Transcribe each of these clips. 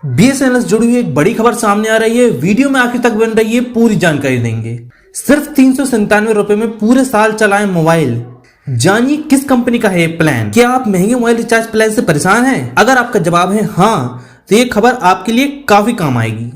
BSNL से जुड़ी हुई एक बड़ी खबर सामने आ रही है। वीडियो में आखिर तक बन रही है, पूरी जानकारी देंगे। सिर्फ 397 रुपए में पूरे साल चलाएं मोबाइल। जानिए किस कंपनी का है ये प्लान। क्या आप महंगे मोबाइल रिचार्ज प्लान से परेशान हैं? अगर आपका जवाब है हाँ, तो ये खबर आपके लिए काफी काम आएगी।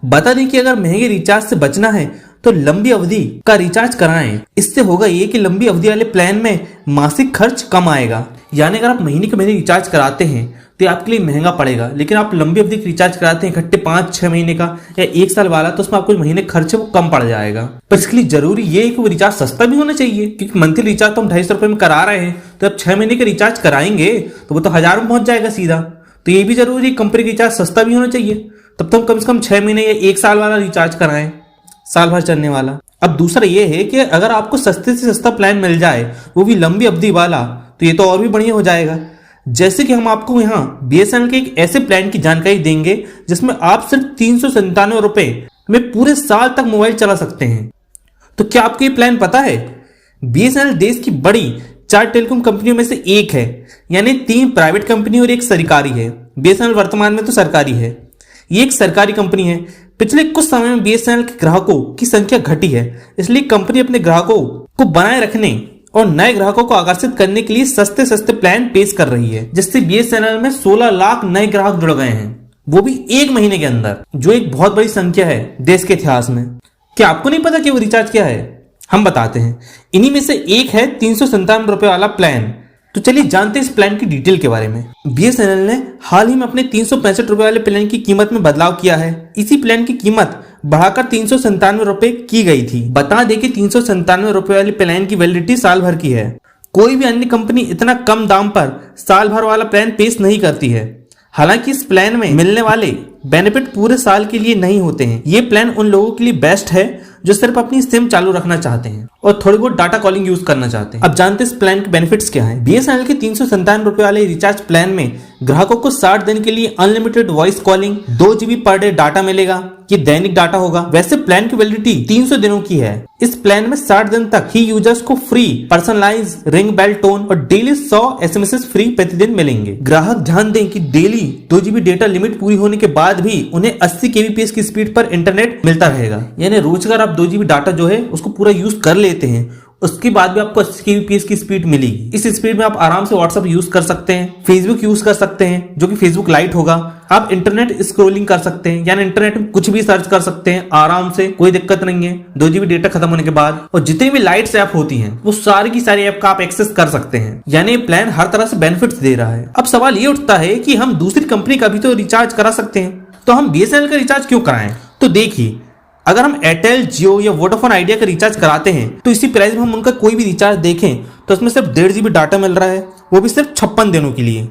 बता दें कि अगर महंगे रिचार्ज से बचना है तो लंबी अवधि का रिचार्ज कराएं। इससे होगा ये कि लंबी अवधि वाले प्लान में मासिक खर्च कम आएगा। यानी अगर आप महीने के महीने रिचार्ज कराते हैं तो ये आपके लिए महंगा पड़ेगा, लेकिन आप लंबी अवधि रिचार्ज कराते हैं इकट्ठे 5-6 महीने का या 1 साल वाला, तो उसमें आपको महीने खर्च वो कम पड़ जाएगा। पर इसके लिए जरूरी ये है कि वो रिचार्ज सस्ता भी होना चाहिए, क्योंकि मंथली रिचार्ज तो हम 250 रुपए में करा रहे हैं, तो अब 6 महीने का रिचार्ज कराएंगे तो वो तो 1000 में पहुंच जाएगा सीधा। तो ये भी जरूरी, कंपनी का रिचार्ज सस्ता भी होना चाहिए। तब तो हम कम से कम 6 महीने या 1 साल वाला रिचार्ज कराएं, साल भर चलने वाला। अब दूसरा ये है कि अगर आपको सस्ते से सस्ता प्लान मिल जाए, वो भी लंबी अवधि वाला, तो ये तो और भी बढ़िया हो जाएगा। जैसे कि हम आपको यहाँ बीएसएनएल के एक ऐसे प्लान की जानकारी देंगे जिसमें आप सिर्फ 397 रुपए में पूरे साल तक मोबाइल चला सकते हैं। तो क्या आपको ये प्लान पता है? बीएसएनएल देश की बड़ी 4 टेलीकॉम कंपनियों में से एक है, यानी 3 प्राइवेट कंपनी और 1 सरकारी है। बीएसएनएल वर्तमान में तो सरकारी है, ये एक सरकारी कंपनी है। पिछले कुछ समय में बीएसएनएल के ग्राहकों की संख्या घटी है, इसलिए कंपनी अपने ग्राहकों को बनाए रखने और नए ग्राहकों को आकर्षित करने के लिए सस्ते सस्ते प्लान पेश कर रही है, जिससे बीएसएनएल में 16 लाख नए ग्राहक जुड़ गए हैं, वो भी 1 महीने के अंदर, जो एक बहुत बड़ी संख्या है देश के इतिहास में। क्या आपको नहीं पता कि वो रिचार्ज क्या है? हम बताते हैं। इन्हीं में से एक है 397 रुपए वाला प्लान। तो चलिए जानते हैं इस प्लान की डिटेल के बारे में। बीएसएनएल ने हाल ही में अपने 365 रुपए वाले प्लान की कीमत में बदलाव किया है। इसी प्लान की कीमत बढ़ाकर 397 रुपए की गई थी। बता दें कि 397 रुपए वाले प्लान की वैलिडिटी साल भर की है। कोई भी अन्य कंपनी इतना कम दाम पर साल भर वाला प्लान पेश नहीं करती है। हालांकि इस प्लान में मिलने वाले बेनिफिट पूरे साल के लिए नहीं होते हैं। ये प्लान उन लोगों के लिए बेस्ट है जो सिर्फ अपनी सिम चालू रखना चाहते हैं और थोड़ी बहुत डाटा कॉलिंग यूज करना चाहते हैं। अब जानते हैं इस प्लान के बेनिफिट्स क्या हैं। बीएसएनएल के 397 रुपए वाले रिचार्ज प्लान में ग्राहकों को 60 दिन के लिए unlimited voice calling, 2 GB per day data मिलेगा। ये दैनिक डाटा होगा। वैसे प्लान की वैलिडिटी 300 दिनों की है। इस प्लान में 60 दिन तक ही यूजर्स को free personalise ring bell tone और डेली 100 SMS फ्री प्रतिदिन मिलेंगे। ग्राहक ध्यान दें कि डेली 2 GB डेटा लिमिट पूरी होने के बाद भी उन्हें 80 kbps की स्पीड पर इंटरनेट मिलता रहेगा। यानी रोजगार आप 2 GB डाटा जो है उसको पूरा यूज कर लेते हैं, उसके बाद भी आपको 80 kbps की स्पीड मिलेगी। इस स्पीड में आप आराम से व्हाट्सएप यूज कर सकते हैं, फेसबुक यूज कर सकते हैं, जो कि फेसबुक लाइट होगा। आप इंटरनेट स्क्रॉलिंग कर सकते हैं, यानी इंटरनेट में कुछ भी सर्च कर सकते हैं आराम से, कोई दिक्कत नहीं है 2 GB डेटा खत्म होने के बाद। और जितनी भी लाइट्स ऐप होती हैं वो सारी की सारी ऐप का आप एक्सेस कर सकते हैं। यानी ये प्लान हर तरह से बेनिफिट्स दे रहा है। अब सवाल ये उठता है कि हम दूसरी कंपनी का भी तो रिचार्ज करा सकते हैं, तो हम बीएसएनएल का रिचार्ज क्यों कराएं? तो देखिए, अगर हम एयरटेल, जियो या वोडाफोन आइडिया का रिचार्ज कराते हैं तो इसी प्राइस में हम उनका कोई भी रिचार्ज देखें तो उसमें सिर्फ 1.5 GB डाटा मिल रहा है, वो भी सिर्फ 56 दिनों के लिए।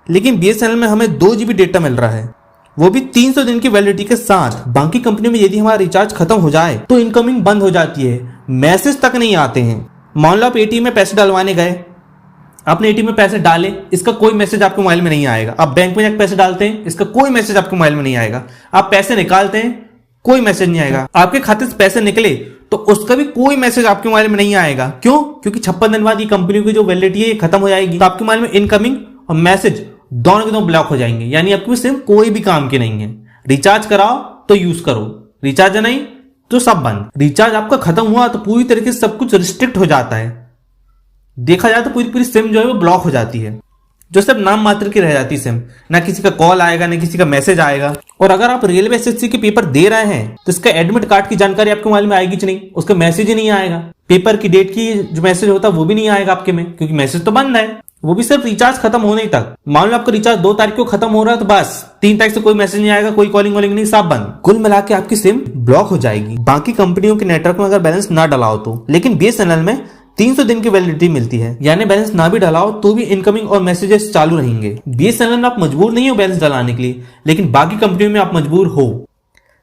लेकिन बीएसएनएल में हमें 2 GB डेटा मिल रहा है, वो भी 300 दिन की वैलिडिटी के साथ। बाकी कंपनी में यदि हमारा रिचार्ज खत्म हो जाए तो इनकमिंग बंद हो जाती है, मैसेज तक नहीं आते हैं। मान लो आप एटीएम में पैसे डलवाने गए, आपने एटीएम में पैसे डाले, इसका कोई मैसेज आपके मोबाइल में नहीं आएगा। आप बैंक में जाकर पैसे डालते हैं, इसका कोई मैसेज आपके मोबाइल में नहीं आएगा। आप पैसे निकालते हैं, कोई मैसेज नहीं आएगा। आपके खाते से पैसे निकले तो उसका भी कोई मैसेज आपके मोबाइल में नहीं आएगा। क्यों? क्योंकि 56 दिन बाद ये कंपनी की जो वैलिडिटी है खत्म हो जाएगी, तो आपके मोबाइल में इनकमिंग और मैसेज दोनों के दोनों ब्लॉक हो जाएंगे। यानी आपकी सिम कोई भी काम की नहीं है। रिचार्ज कराओ तो यूज करो, रिचार्ज नहीं तो सब बंद। रिचार्ज आपका खत्म हुआ तो पूरी तरीके से सब कुछ रिस्ट्रिक्ट हो जाता है। देखा जाए तो पूरी सिम जो है वो ब्लॉक हो जाती है, जो सिर्फ नाम मात्र की रह जाती है सिम। ना किसी का कॉल आएगा, ना किसी का मैसेज आएगा। और अगर आप रेलवे एसएससी के पेपर दे रहे हैं तो इसका एडमिट कार्ड की जानकारी आपके मोबाइल में आएगी कि नहीं, उसका मैसेज ही नहीं आएगा। पेपर की डेट की जो मैसेज होता है वो भी नहीं आएगा आपके में, क्योंकि मैसेज तो बंद है, वो भी सिर्फ रिचार्ज खत्म होने तक। मान लो आपका रिचार्ज 2 तारीख को खत्म हो रहा है तो बस 3 तारीख से कोई मैसेज नहीं आएगा, कोई कॉलिंग वॉलिंग नहीं, सब बंद। कुल मिला के आपकी सिम ब्लॉक हो जाएगी, बाकी कंपनियों के नेटवर्क में अगर बैलेंस ना डलाओ तो। लेकिन बीएसएनएल में 300 दिन की वैलिडिटी मिलती है, यानी बैलेंस ना भी डलाओ तो भी इनकमिंग और मैसेजेस चालू रहेंगे। बीएसएनएल में आप मजबूर नहीं हो बैलेंस डलाने के लिए, लेकिन बाकी कंपनियों में आप मजबूर हो।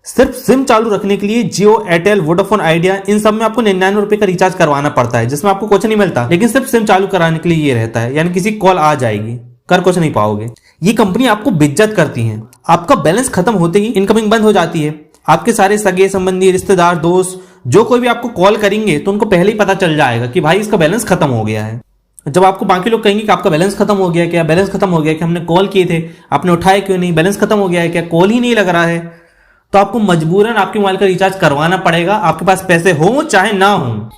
सिर्फ सिम चालू रखने के लिए जियो, एयरटेल, वोडाफोन आइडिया, इन सब में आपको 99 रुपए का रिचार्ज करवाना पड़ता है, जिसमें आपको कुछ नहीं मिलता, लेकिन सिर्फ सिम चालू कराने के लिए ये रहता है। यानी किसी कॉल आ जाएगी, कर कुछ नहीं पाओगे। ये कंपनी आपको बेइज्जत करती है। आपका बैलेंस खत्म होते ही इनकमिंग बंद हो जाती है। आपके सारे सगे संबंधी, रिश्तेदार, दोस्त जो कोई भी आपको कॉल करेंगे तो उनको पहले ही पता चल जाएगा कि भाई इसका बैलेंस खत्म हो गया है। जब आपको बाकी लोग कहेंगे कि आपका बैलेंस खत्म हो गया, क्या बैलेंस खत्म हो गया, कि हमने कॉल किए थे आपने उठाए क्यों नहीं, बैलेंस खत्म हो गया है क्या, कॉल ही नहीं लग रहा है, तो आपको मजबूरन आपके मोबाइल का रिचार्ज करवाना पड़ेगा, आपके पास पैसे हो चाहे ना हो।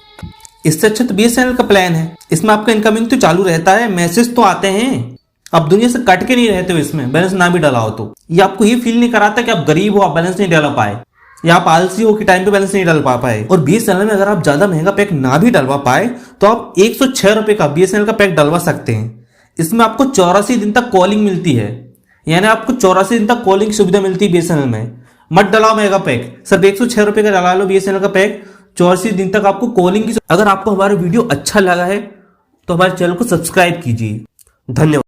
इससे अच्छा तो BSNL का प्लान है, इसमें आपका इनकमिंग तो चालू रहता है, मैसेज तो आते हैं, आप दुनिया से कट के नहीं रहते हो इसमें, बैलेंस ना भी डलाओ तो। ये आपको ये फील नहीं कराता कि आप गरीब हो, आप बैलेंस नहीं डलवा पाए, या आप आलसी हो कि टाइम पे बैलेंस नहीं डल पाए। और BSNL में अगर आप ज्यादा महंगा पैक ना भी डलवा पाए तो आप 106 रुपए का BSNL का पैक डलवा सकते हैं। इसमें आपको 84 दिन तक कॉलिंग मिलती है, यानी आपको 84 दिन तक कॉलिंग की सुविधा मिलती है BSNL में। मत डलाओ महंगा पैक, सिर्फ 106 रुपए का डला लो BSNL का पैक, 84 दिन तक आपको कॉलिंग की। अगर आपको हमारा वीडियो अच्छा लगा है तो हमारे चैनल को सब्सक्राइब कीजिए। धन्यवाद।